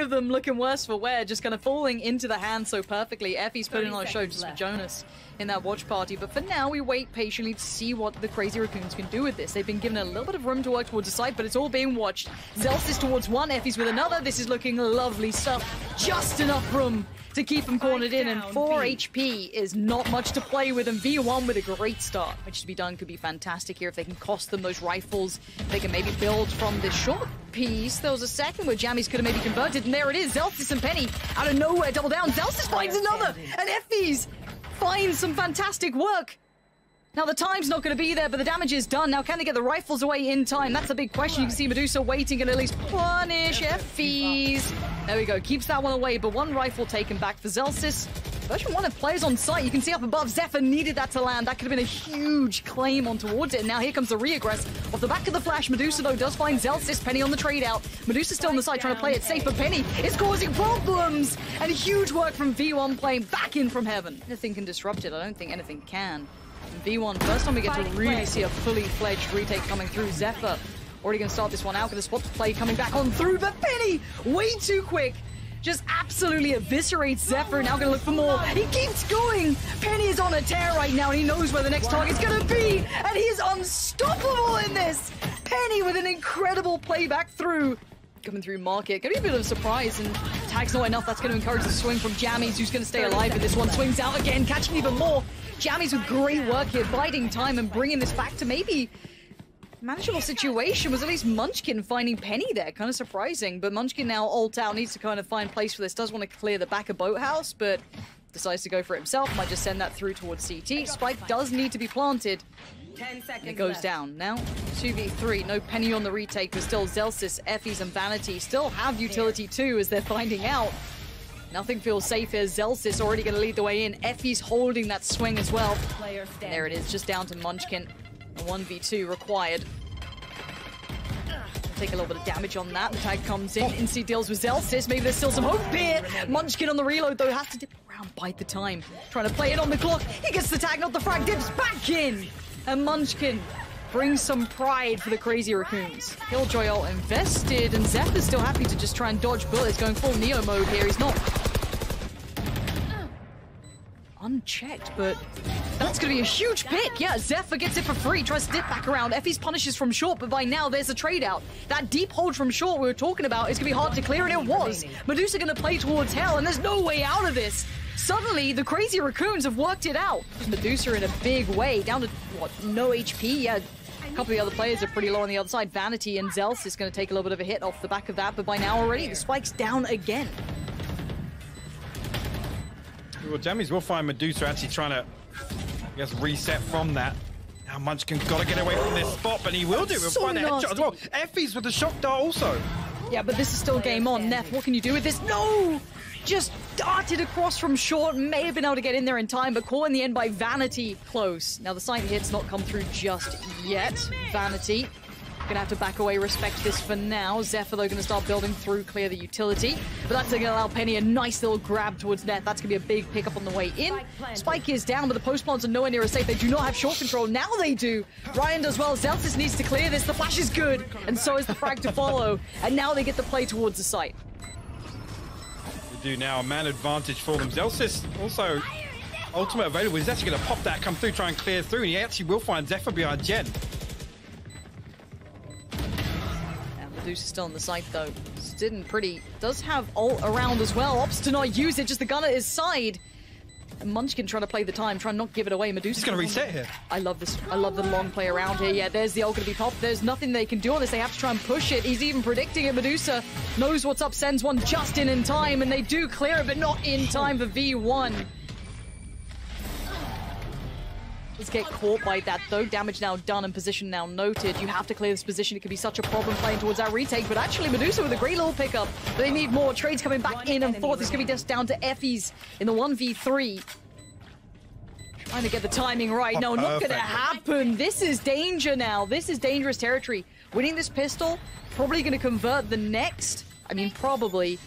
of them looking worse for wear, just kind of falling into the hand so perfectly. Effie's putting on a show just for Jonas in that watch party. But for now, we wait patiently to see what the Crazy Raccoons can do with this. They've been given a little bit of room to work towards the side, but it's all being watched. Zelsis towards one, Effie's with another. This is looking lovely stuff. Just enough room to keep him cornered in, and 4 HP is not much to play with, and V1 with a great start. Which to be done could be fantastic here if they can cost them those rifles. They can maybe build from this short piece. There was a second where Jammies could have maybe converted, and there it is. Zelsis and Penny out of nowhere, double down. Zelsis finds another, and Effie's finds some fantastic work. Now, the time's not going to be there, but the damage is done. Now, can they get the rifles away in time? That's a big question. You can see Medusa waiting and at least punish Effie's. There we go. Keeps that one away, but one rifle taken back for Zelsis. Version 1 of players on site. You can see up above, Zephyr needed that to land. That could have been a huge claim on towards it. And now here comes the re-aggress. Off the back of the flash, Medusa, though, does find Zelsis. Penny on the trade out. Medusa still on the side trying to play it safe, but Penny is causing problems. And huge work from V1 playing back in from heaven. Anything can disrupt it. I don't think anything can. And V1, first time we get to really see a fully fledged retake coming through. Zephyr already going to start this one out with a spot to play coming back on through, but Penny, way too quick. Just absolutely eviscerates Zephyr. Now going to look for more. He keeps going. Penny is on a tear right now, and he knows where the next target's going to be. And he is unstoppable in this. Penny with an incredible play back through. Coming through market. Going to be a bit of a surprise, and tag's not enough. That's going to encourage the swing from Jammies, who's going to stay alive with this one. Swings out again, catching even more. Jammies with great work here, biding time and bringing this back to maybe manageable situation. Was at least Munchkin finding Penny there. Kind of surprising, but Munchkin now ult out, needs to kind of find place for this. Does want to clear the back of Boathouse, but decides to go for it himself. Might just send that through towards CT. Spike does need to be planted. 10 seconds It goes left. down. Now, 2v3. No Penny on the retake, but still Zelsis, Effies, and Vanity still have utility too, as they're finding out. Nothing feels safe here. Zelsis already going to lead the way in. Effie's holding that swing as well. And there it is, just down to Munchkin. A 1v2 required. Take a little bit of damage on that. The tag comes in. Incy deals with Zelsis. Maybe there's still some hope here. Munchkin on the reload, though, has to dip around, bite the time. Trying to play it on the clock. He gets the tag, not the frag. Dips back in. And Munchkin brings some pride for the Crazy Raccoons. Killjoy ult invested, and Zephyr's still happy to just try and dodge bullets. Going full Neo mode here. He's not unchecked, but that's going to be a huge pick. Yeah, Zephyr gets it for free, tries to dip back around. Effie's punishes from short, but by now there's a trade out. That deep hold from short we were talking about is going to be hard to clear, and it was. Medusa going to play towards hell, and there's no way out of this. Suddenly, the Crazy Raccoons have worked it out. Medusa in a big way, down to, what, no HP? Yeah, a couple of the other players are pretty low on the other side. Vanity and Zels is going to take a little bit of a hit off the back of that, but by now already, the spike's down again. Well, Jammies will find Medusa actually trying to, I guess, reset from that. Now Munchkin's got to get away from this spot, but he will do it. We'll find a headshot as well. Effie's with the shock dart also. Yeah, but this is still game on. Neff, what can you do with this? No! Just darted across from short. May have been able to get in there in time, but caught in the end by Vanity. Close. Now, the sight hit's not come through just yet. Vanity gonna have to back away, respect this for now. Zephyr, though, gonna start building through, clear the utility. But that's gonna allow Penny a nice little grab towards net. That's gonna be a big pickup on the way in. Spike is down, but the post plants are nowhere near as safe. They do not have short control. Now they do. Ryan does well. Zelsis needs to clear this. The flash is good, and so is the frag to follow. And now they get the play towards the site. They do now. A man advantage for them. Zelsis also ultimate available. He's actually gonna pop that, come through, try and clear through, and he actually will find Zephyr behind Jen. Medusa's still on the site, though. Didn't pretty. Does have ult around as well. Opts to not use it, just the gun at his side. And Munchkin trying to play the time, trying not to give it away. Medusa's going to reset here. I love this. I love the long play around here. Yeah, there's the ult going to be popped. There's nothing they can do on this. They have to try and push it. He's even predicting it. Medusa knows what's up, sends one just in time, and they do clear it, but not in time for V1. Let's get caught by that, though. Damage now done and position now noted. You have to clear this position. It could be such a problem playing towards that retake, but actually Medusa with a great little pickup. They need more. Trades coming back in and forth. It's going to be just down to Effies in the 1v3. Trying to get the timing right. No, not going to happen. This is danger now. This is dangerous territory. Winning this pistol, probably going to convert the next. I mean, probably.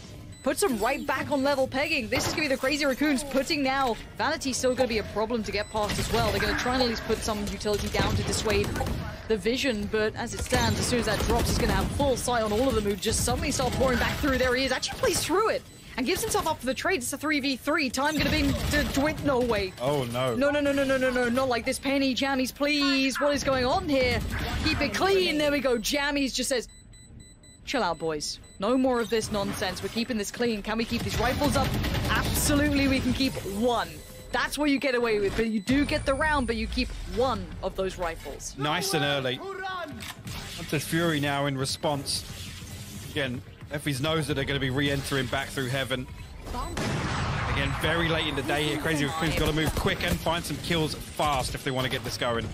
Puts them right back on level pegging. This is going to be the Crazy Raccoons putting now. Vanity's still going to be a problem to get past as well. They're going to try and at least put some utility down to dissuade the vision, but as it stands, as soon as that drops, he's going to have full sight on all of them who just suddenly start pouring back through. There he is, actually plays through it and gives himself up for the trade. It's a 3v3. Time going to be... No way. Oh, no. No, not like this. Penny, Jammies, please. What is going on here? Keep it clean. There we go. Jammies just says, chill out, boys. No more of this nonsense. We're keeping this clean. Can we keep these rifles up? Absolutely, we can keep one. That's what you get away with, but you do get the round, but you keep one of those rifles. Nice and early. Hunter's Fury now in response. Again, Effie's knows that they're going to be re-entering back through heaven. Again, very late in the day here. Crazy Raccoon's got to move quick and find some kills fast if they want to get this going.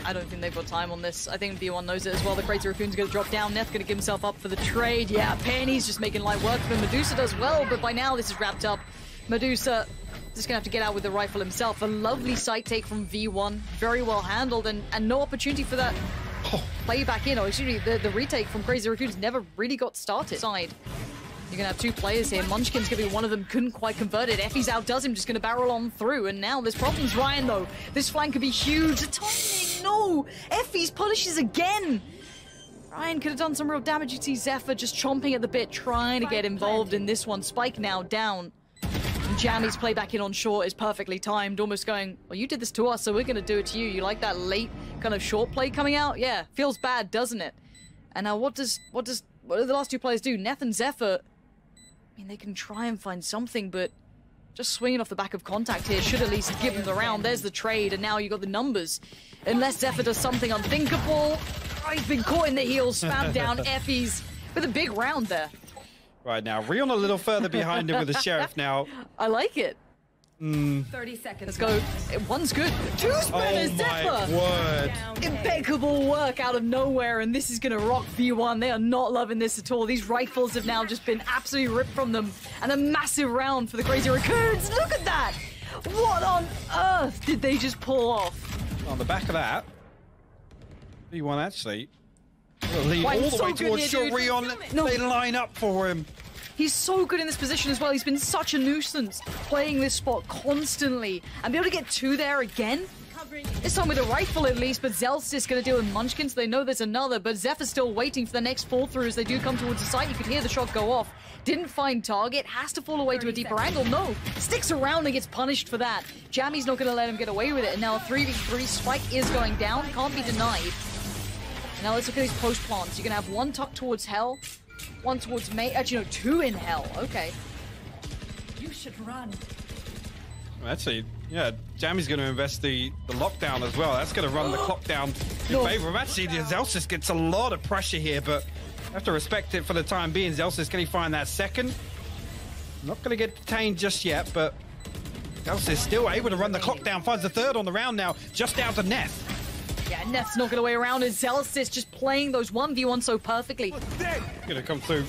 I don't think they've got time on this. I think V1 knows it as well. The Crazy Raccoon's going to drop down. Neth going to give himself up for the trade. Yeah, Penny's just making light work for him. Medusa does well, but by now this is wrapped up. Medusa just going to have to get out with the rifle himself. A lovely sight take from V1. Very well handled and no opportunity for that play back in. Or excuse me, the retake from Crazy Raccoon's never really got started. You're going to have two players here. Munchkin's going to be one of them. Couldn't quite convert it. Effie's outdoes him. Just going to barrel on through. And now there's problems. Ryan, though. This flank could be huge. The timing. No. Effie's punishes again. Ryan could have done some real damage. You see Zephyr just chomping at the bit, trying to get involved in this one. Spike now down. And Jammy's play back in on short is perfectly timed. Almost going, well, you did this to us, so we're going to do it to you. You like that late kind of short play coming out? Yeah. Feels bad, doesn't it? And now what do the last two players do? Neth and Zephyr... I mean, they can try and find something, but just swinging off the back of contact here should at least give them the round. There's the trade, and now you got the numbers. Unless Zephyr does something unthinkable. Oh, he's been caught in the heels, spammed down. Effie's with a big round there. Right now, Rion a little further behind him with the Sheriff now. I like it. 30 seconds. Let's go. One's good. Two sprinters, Zephyr! Oh my word. Impeccable work out of nowhere, and this is going to rock V1. They are not loving this at all. These rifles have now just been absolutely ripped from them, and a massive round for the Crazy Raccoons. Look at that! What on earth did they just pull off? On the back of that, V1 actually will lead all the way towards short. Rion. They line up for him. He's so good in this position as well. He's been such a nuisance playing this spot constantly. And be able to get two there again. This time with a rifle at least, but Zelsys going to deal with Munchkin, so they know there's another. But Zephyr's still waiting for the next fall through as they do come towards the site. You could hear the shot go off. Didn't find target. Has to fall away to a deeper angle. No. Sticks around and gets punished for that. Jammy's not going to let him get away with it. And now a 3v3. Spike is going down. Can't be denied. Now let's look at these post plants. You're going to have one tucked towards Hell. One towards May. Actually, no, two in Hell. Okay. You should run. Actually, yeah, Jammy's going to invest the lockdown as well. That's going to run the clock down in favor of. Actually, Zelsys gets a lot of pressure here, but have to respect it for the time being. Zelsys, can he find that second? Not going to get detained just yet, but Zelsys still able to run the clock down. Finds the third on the round now, just down to Neth. Yeah, Neth's not going to wait around, and Zelsys just playing those 1v1 so perfectly. Going to come through.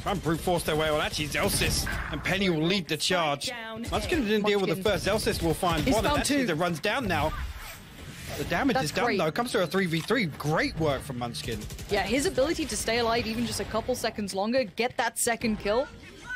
Try and brute force their way. Well, actually, Zelsys and Penny will lead the charge. Munchkin didn't deal with the first. Zelsys will find one, and actually the runs down now. The damage is done, though. Comes through a 3v3. Great work from Munchkin. Yeah, his ability to stay alive even just a couple seconds longer, get that second kill,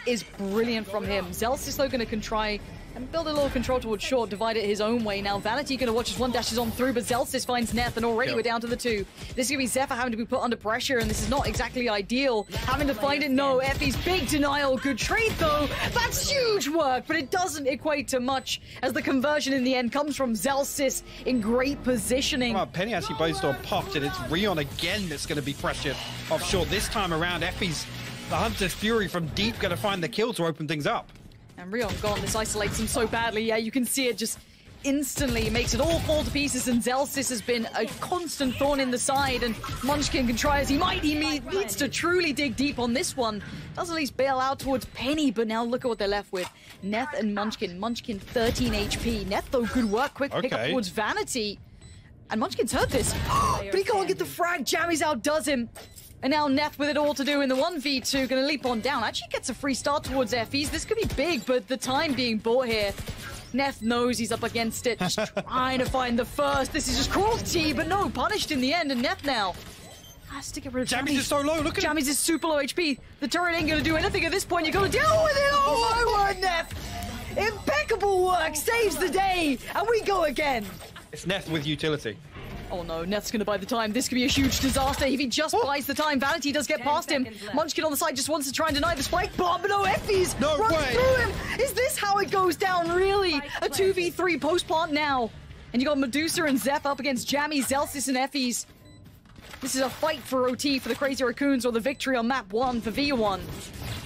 is brilliant from him. Zelsys, though, going to try and build a little control towards short, divide it his own way. Now, Vanity going to watch as one dashes on through, but Zelsys finds Neth, and already we're down to the two. This is going to be Zephyr having to be put under pressure, and this is not exactly ideal. Having to find it, no. Effie's big denial. Good trade, though. That's huge work, but it doesn't equate to much, as the conversion in the end comes from Zelsys in great positioning. Well, Penny actually both door popped, and it's Rion again that's going to be pressured off short. This time around, Effie's the Hunter's Fury from deep going to find the kill to open things up. And Rion gone. This isolates him so badly. Yeah, you can see it just instantly makes it all fall to pieces, and Zelsys has been a constant thorn in the side, and Munchkin can try as he might. He needs to truly dig deep on this one. Does at least bail out towards Penny, but now look at what they're left with. Neth and Munchkin. Munchkin 13 HP. Neth, though, good work. Quick pick up towards Vanity. And Munchkin's heard this. But he can't get the frag. Jammy's outdoes him. And now Neth with it all to do in the 1v2, going to leap on down. Actually gets a free start towards Effie's. This could be big, but the time being bought here. Neth knows he's up against it, just trying to find the first. This is just cruelty, but no, punished in the end. And Neth now has to get rid of Jammy's is so low, look at him. Jammy's is super low HP. The turret ain't going to do anything at this point. You got to deal with it. Oh my word, Neth. Impeccable work, saves the day, and we go again. It's Neth with utility. Oh no, Neth's gonna buy the time. This could be a huge disaster if he just buys the time. Vanity does get past him. Munchkin on the side just wants to try and deny the spike bomb, but no, Effie's runs through him. Is this how it goes down, really? A 2v3 post plant now. And you got Medusa and Zeph up against Jammy, Zelsis, and Effie's. This is a fight for OT for the Crazy Raccoons, or the victory on map 1 for V1.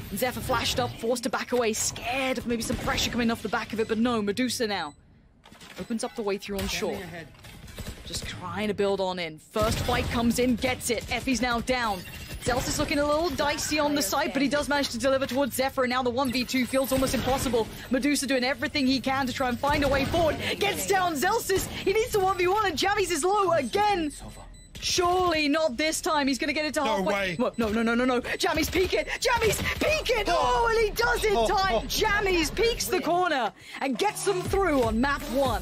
And Zephyr flashed up, forced to back away, scared of maybe some pressure coming off the back of it, but no, Medusa now opens up the way through on short. Just trying to build on in. First fight comes in, gets it. Effie's now down. Zelsis looking a little dicey on the side, but he does manage to deliver towards Zephyr, and now the 1v2 feels almost impossible. Medusa doing everything he can to try and find a way forward. Gets down Zelsis. He needs to 1v1, and Jammies is low again. Surely not this time. He's going to get it to halfway. No, no. Jammies peek it. Jammies peek it. Oh, and he does in time. Jammies peeks the corner and gets them through on map 1.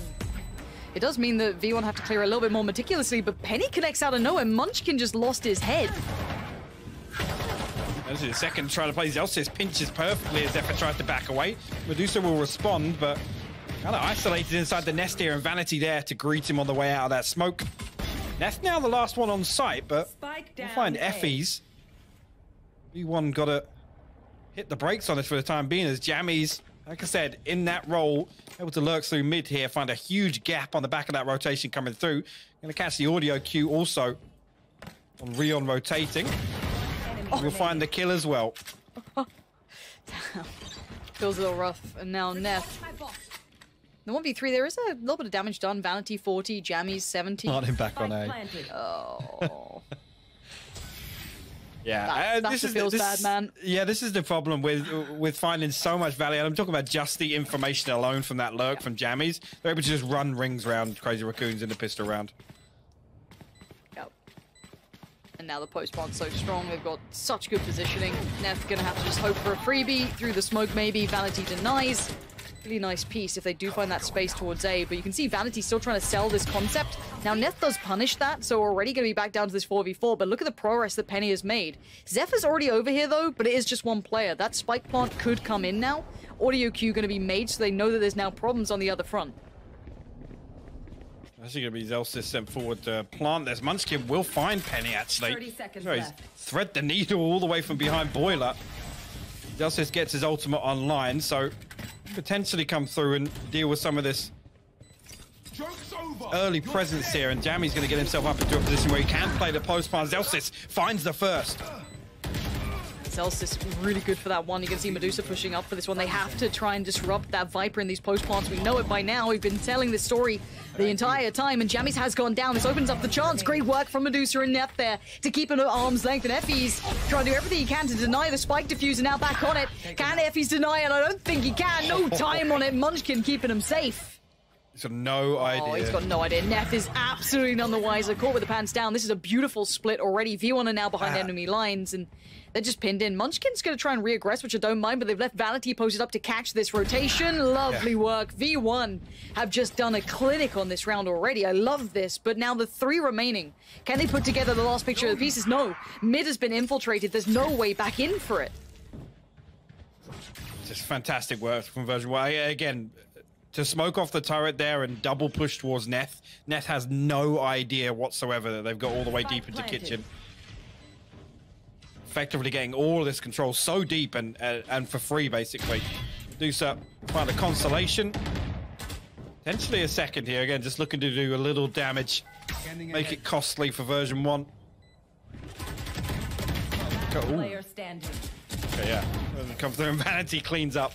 It does mean that V1 have to clear a little bit more meticulously, but Penny connects out of nowhere. Munchkin just lost his head. This is the second try to play. Zelsis pinches perfectly as Zephyr tries to back away. Medusa will respond, but kind of isolated inside the nest here, and Vanity there to greet him on the way out of that smoke. That's now the last one on site, but we'll find Effie's. V1 got to hit the brakes on this for the time being, as Jammies, like I said, in that role, able to lurk through mid here, find a huge gap on the back of that rotation coming through. Going to catch the audio cue also on Rion rotating. We'll find the kill as well. Feels a little rough. And now Neth. The 1v3, there is a little bit of damage done. Vanity 40, Jammies 70. Not him back on A. Oh. Yeah, that feels bad, man. Yeah, this is the problem with finding so much value. And I'm talking about just the information alone from that lurk from Jammies. They're able to just run rings around Crazy Raccoons in the pistol round. Yep. And now the post-spawn's so strong. They've got such good positioning. Neth gonna have to just hope for a freebie through the smoke, maybe. Vanity denies. Really nice piece if they do find that space towards A, but you can see Vanity still trying to sell this concept. Now Neth does punish that, so we're already going to be back down to this 4v4, but look at the progress that Penny has made. Zephyr's already over here though, but it is just one player. That spike plant could come in now. Audio cue going to be made, so they know that there's now problems on the other front. Actually going to be Zelsis sent forward to plant this. Munchkin will find Penny actually. 30 seconds so he's left. thread the needle all the way from behind Boiler. Zelsis gets his ultimate online, so potentially come through and deal with some of this early presence here, and Jammy's going to get himself up into a position where he can play the post pass. Zelsis finds the first. Zelsis really good for that one. You can see Medusa pushing up for this one. They have to try and disrupt that Viper in these post plants. We know it by now. We've been telling this story the entire time, and Jammies has gone down. This opens up the chance. Great work from Medusa and Neth there to keep him at arm's length, and Effie's trying to do everything he can to deny the spike diffuser. Now back on it. Can Effie's deny it? I don't think he can. No time on it. Munchkin keeping him safe. He's got no idea. Oh, he's got no idea. Neth is absolutely none the wiser. Caught with the pants down. This is a beautiful split already. V1 are now behind enemy lines, and they're just pinned in. Munchkin's going to try and re-aggress, which I don't mind, but they've left Vanity posted up to catch this rotation. Lovely work. V1 have just done a clinic on this round already. I love this, but now the 3 remaining. Can they put together the last picture of the pieces? No. Mid has been infiltrated. There's no way back in for it. Just fantastic work from version 1. Again, to smoke off the turret there and double push towards Neth. Neth has no idea whatsoever that they've got all the way deep into kitchen. Effectively getting all of this control so deep and for free, basically. Medusa find a consolation. Potentially a second here. Again, just looking to do a little damage. Make it costly for version 1. Player standing. Okay, yeah. Comes through and Vanity cleans up.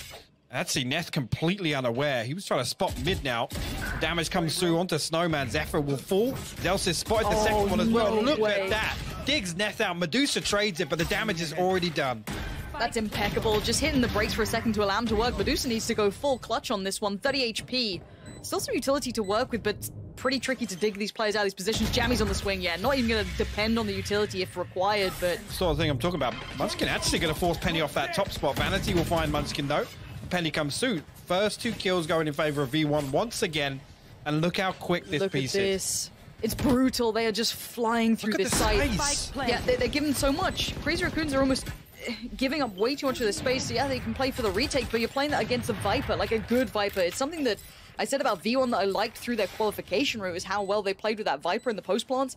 Actually, Neth completely unaware. He was trying to spot mid now. Damage comes through onto Snowman. Zephyr will fall. Zelsis spotted the second one as well. Look at that. Digs Neth out. Medusa trades it, but the damage is already done. That's impeccable. Just hitting the brakes for a second to allow him to work. Medusa needs to go full clutch on this one. 30 HP. Still some utility to work with, but pretty tricky to dig these players out of these positions. Jammy's on the swing, yeah. Not even going to depend on the utility if required, but... Sort of thing I'm talking about. Munchkin actually going to force Penny off that top spot. Vanity will find Munchkin, though. Penny comes through. First 2 kills going in favor of V1 once again. And look how quick this piece is. It's brutal. They are just flying through this site. Yeah, they're given so much. Crazy Raccoons are almost giving up way too much of their space. So yeah, they can play for the retake, but you're playing that against a Viper, like a good Viper. It's something that I said about V1 that I liked through their qualification route is how well they played with that Viper in the post plants.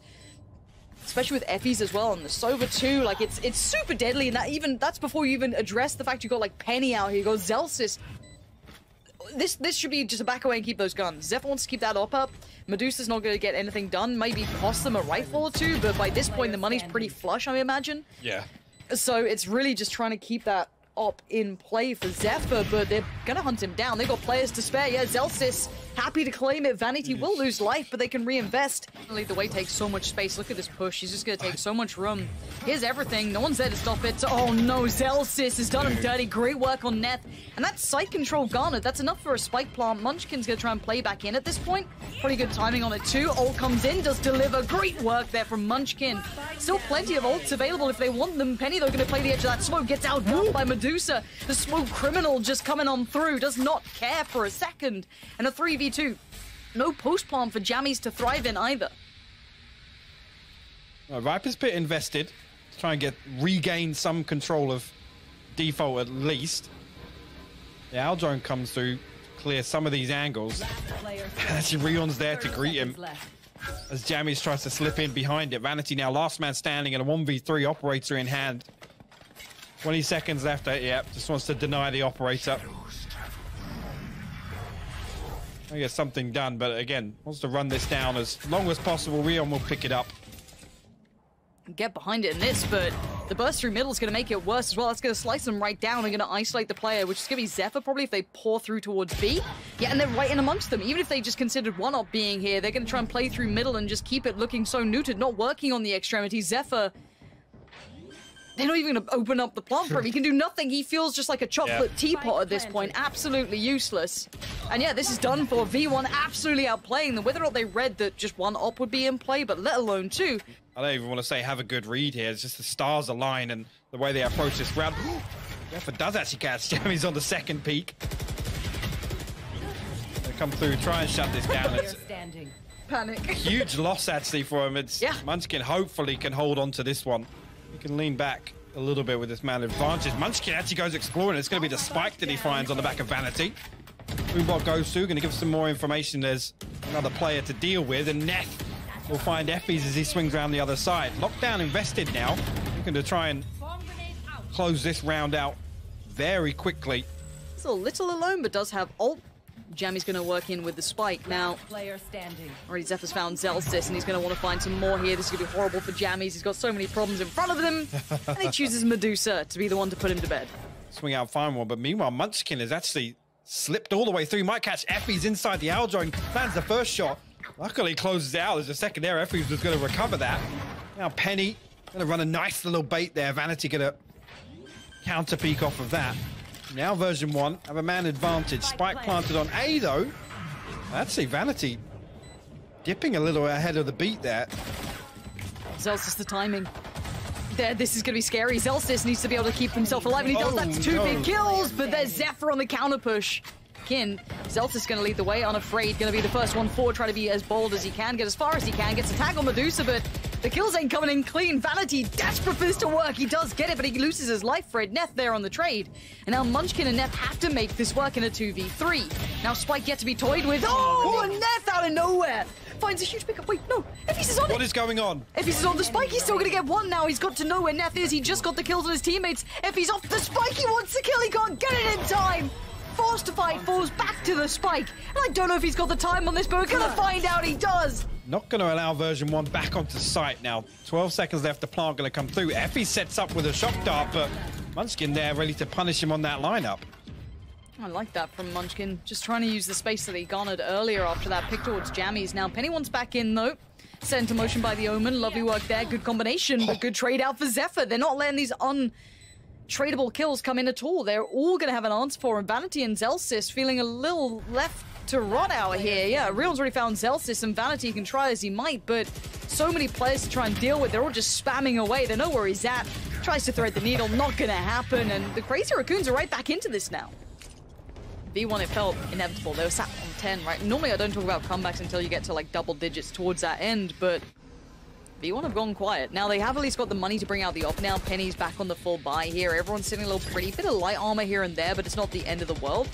Especially with Effie's as well, and the Sova too. Like, it's super deadly, and that's before you even address the fact you got, like, Penny out here. You got Zelsis. This should be just a back away and keep those guns. Zephyr wants to keep that up. Medusa's not going to get anything done. Maybe cost them a rifle or two, but by this point, the money's pretty flush, I imagine. Yeah. So it's really just trying to keep that op in play for Zephyr, but they're gonna hunt him down. They've got players to spare. Yeah, Zelsis happy to claim it. Vanity will lose life, but they can reinvest. The way takes so much space. Look at this push. He's just gonna take so much room. Here's everything. No one's there to stop it. Oh no, Zelsis has done him dirty. Great work on Neth. And that's site control garnered. That's enough for a spike plant. Munchkin's gonna try and play back in at this point. Pretty good timing on it too. Ult comes in, does deliver. Great work there from Munchkin. Still plenty of ults available if they want them. Penny, though, gonna play the edge of that smoke. Gets outdone by Medusa. The smoke criminal just coming on through. Does not care for a second. And a 3v2. No post plant for Jammies to thrive in either. Viper's Pit invested to try and regain some control of default at least. The Owl drone comes through, clear some of these angles. Actually, Rion's there to greet him as Jammies tries to slip in behind it. Vanity now last man standing and a 1v3 operator in hand. 20 seconds left. Yep, just wants to deny the operator. I get something done, but again, wants to run this down as long as possible. Rion will pick it up. Get behind it in this, but the burst through middle is going to make it worse as well. It's going to slice them right down and going to isolate the player, which is going to be Zephyr probably if they pour through towards B. Yeah, and they're right in amongst them. Even if they just considered one op being here, they're going to try and play through middle and just keep it looking so neutered, not working on the extremities. Zephyr, they're not even going to open up the plant for him. He can do nothing. He feels just like a chocolate teapot at this point. Absolutely useless. And yeah, this is done for. V1 absolutely outplaying them. Whether or not they read that just one op would be in play, but let alone two. I don't even want to say have a good read here. It's just the stars align and the way they approach this round. Zephyr does actually catch Jammies on the second peak. They come through, try and shut this down. It's Panic. huge loss actually for him. It's Munchkin hopefully can hold on to this one. He can lean back a little bit with this man advantage. Munchkin actually goes exploring. It's going to be the spike that he finds on the back of Vanity. Boombot goes through, going to give some more information. There's another player to deal with, and Neth will find Effie's as he swings around the other side. Lockdown invested now. Looking to try and close this round out very quickly. It's a little alone, but does have ult. Jammy's going to work in with the spike now. Already Zephyr's found Zelsis, and he's going to want to find some more here. This is going to be horrible for Jammies. He's got so many problems in front of him, and he chooses Medusa to be the one to put him to bed. Swing out fine one, but meanwhile, Munchkin has actually slipped all the way through. Might catch Effie's inside the owl drone. Lands the first shot. Luckily closes it out. There's a second there. Effie's was going to recover that. Now Penny going to run a nice little bait there. Vanity going to counter peek off of that. Now version 1 have a man advantage. Spike planted on A though. Actually Vanity dipping a little ahead of the beat there. Zelsis the timing. There, this is going to be scary. Zelsis needs to be able to keep himself alive, and he does. That's two big kills, but there's Zephyr on the counter push. Zelsis going to lead the way, unafraid, going to be the first one forward, try to be as bold as he can, get as far as he can, gets a tag on Medusa, but the kills ain't coming in clean. Vanity desperate for this to work. He does get it, but he loses his life for it. Neth there on the trade. And now Munchkin and Neth have to make this work in a 2v3. Now Spike yet to be toyed with. Oh, and Neth out of nowhere finds a huge pickup. Wait, no, Effie's is on it. What is going on? Effie's is on the Spike. He's still going to get one now. He's got to know where Neth is. He just got the kills on his teammates. Effie's off the Spike. He wants the kill. He can't get it in time. Forced to fight, falls back to the Spike. And I don't know if he's got the time on this, but we're going to find out he does. Not going to allow version 1 back onto site now. 12 seconds left, the plant going to come through. Effie sets up with a shock dart, but Munchkin there ready to punish him on that lineup. I like that from Munchkin. Just trying to use the space that he garnered earlier after that pick towards Jammies. Now Penny wants back in though. Set into motion by the Omen. Lovely work there. Good combination, but good trade out for Zephyr. They're not letting these tradable kills come in at all. They're all going to have an answer for him. Vanity and Zelsis feeling a little left to rot out here. Yeah, Real's already found Zelsis, and Vanity can try as he might, but so many players to try and deal with. They're all just spamming away. They know where he's at. Tries to thread the needle. Not going to happen, and the crazy Raccoons are right back into this now. V1, it felt inevitable. They were sat on 10, right? Normally I don't talk about comebacks until you get to like double digits towards that end, but V1 have gone quiet. Now they have at least got the money to bring out the op. Now Penny's back on the full buy here. Everyone's sitting a little pretty. Bit of light armor here and there, but it's not the end of the world.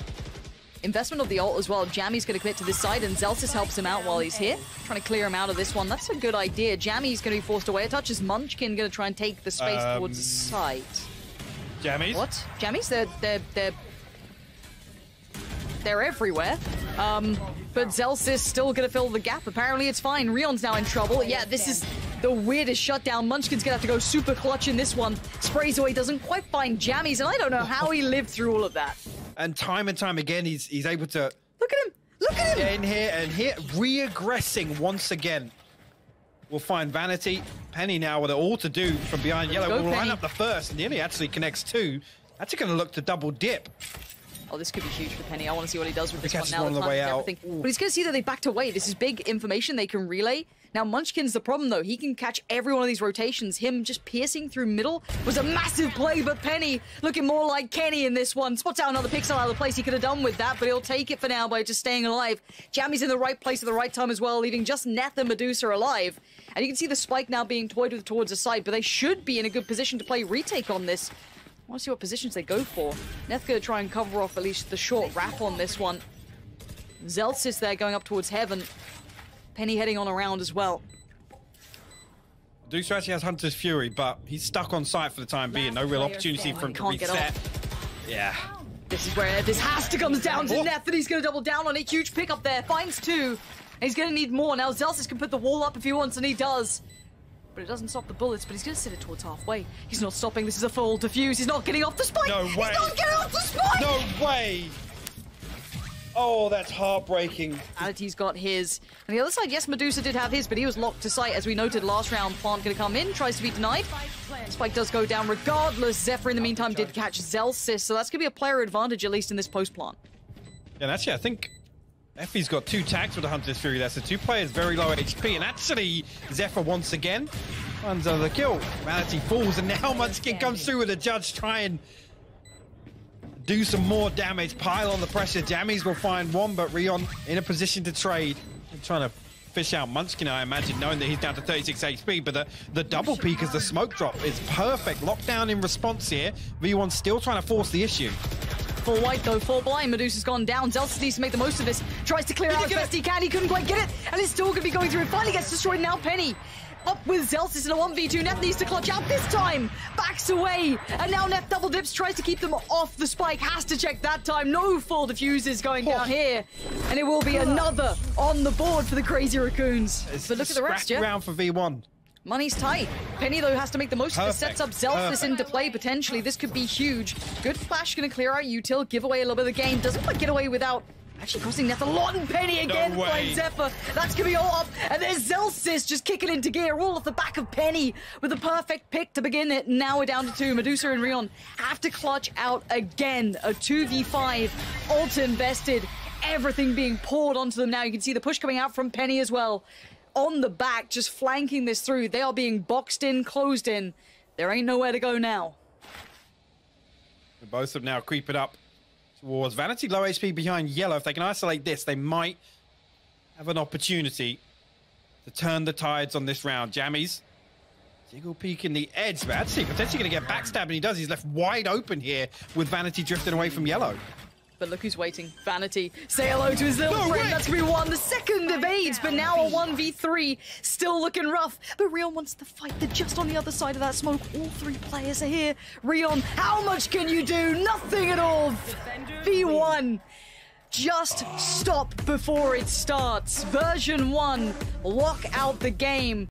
investment of the ult as well. Jammy's going to commit to this side, and Zelsis helps him out while he's here, trying to clear him out of this one. That's a good idea. Jammy's going to be forced away. It touches Munchkin, going to try and take the space towards the site. Jammies? What? Jammies? They're everywhere. But Zelsis still going to fill the gap. Apparently it's fine. Rion's now in trouble. Yeah, this is the weirdest shutdown. Munchkin's going to have to go super clutch in this one. Sprays away, doesn't quite find Jammies, and I don't know how he lived through all of that. And time again, he's able to... Look at him! Look at him! Get in here, and here, re-aggressing once again. We'll find Vanity. Penny now with it all to do from behind Yellow. We'll line up the first, and nearly actually connects two. Actually going to look to double dip. Oh, this could be huge for Penny. I want to see what he does with this one now. On the way out. But he's going to see that they backed away. This is big information they can relay. Now, Munchkin's the problem, though. He can catch every one of these rotations. Him just piercing through middle was a massive play, but Penny looking more like Kenny in this one. Spots out another pixel out of the place he could have done with that, but he'll take it for now by just staying alive. Jammy's in the right place at the right time as well, leaving just Neth and Medusa alive. And you can see the spike now being toyed with towards the side, but they should be in a good position to play retake on this. I want to see what positions they go for. Neth going to try and cover off at least the short wrap on this one. Zelsis there going up towards heaven. Penny heading on around as well. Medusa actually has Hunter's Fury, but he's stuck on site for the time being. No real opportunity for him to reset. Yeah. This is where this has to come down to Neth, and he's going to double down on it. Huge pick up there. Finds two. And he's going to need more. Now Zelsis can put the wall up if he wants, and he does. But it doesn't stop the bullets, but he's going to sit it towards halfway. He's not stopping. This is a full defuse. He's not getting off the spike. No way. He's not getting off the spike. No way. Oh, that's heartbreaking. Vanity's got his. On the other side, yes, Medusa did have his, but he was locked to sight. As we noted last round, Plant going to come in, tries to be denied. Spike does go down regardless. Zephyr, in the meantime, did catch Zelsis, so that's going to be a player advantage, at least in this post-plant. Yeah, and actually, I think Effie's got two tags with the Hunter's Fury there, so two players very low HP, and actually, Zephyr once again runs under the kill. Vanity falls, and now Munchkin comes through with a judge, try and do some more damage, pile on the pressure. Jammies will find one, but Rion in a position to trade. I'm trying to fish out Munchkin, I imagine, knowing that he's down to 36 HP, but the double peek as the smoke drop is perfect. Lockdown in response here. V1 still trying to force the issue. For white though, for blind, Medusa's gone down. Zelsis needs to make the most of this. Tries to clear out as best he can. He couldn't quite get it, and it's still going to be going through. It finally gets destroyed. Now Penny up with Zelsis in a 1v2. Neth needs to clutch out this time. Backs away, and now Neth double dips, tries to keep them off the spike. Has to check that time. No full diffuses going down here, and it will be another on the board for the Crazy Raccoons. But look at the rest, yeah. Round for V1. Money's tight. Penny, though, has to make the most of this. Sets up Zelsis into play, potentially. This could be huge. Good flash, going to clear out Util, give away a little bit of the game. Doesn't quite get away without actually costing Neth a lot. And Penny again finds Zephyr. That's going to be all up. And there's Zelsis just kicking into gear, all off the back of Penny with a perfect pick to begin it. Now we're down to two. Medusa and Rion have to clutch out again. A 2v5, ult invested, everything being poured onto them now. You can see the push coming out from Penny as well. On the back, just flanking this through. They are being boxed in, closed in. There ain't nowhere to go now. Both of them now creeping up towards Vanity. Low HP behind Yellow. If they can isolate this, they might have an opportunity to turn the tides on this round. Jammies. Jiggle peeking the edge. Vanity potentially going to get backstabbed, and he does. He's left wide open here with Vanity drifting away from Yellow. But look who's waiting. Vanity. Say hello to his little friend. That's going to be one. The second evades, but now a 1v3. Still looking rough. But Rion wants to fight. They're just on the other side of that smoke. All three players are here. Rion, how much can you do? Nothing at all. V1. Just stop before it starts. Version 1. Lock out the game.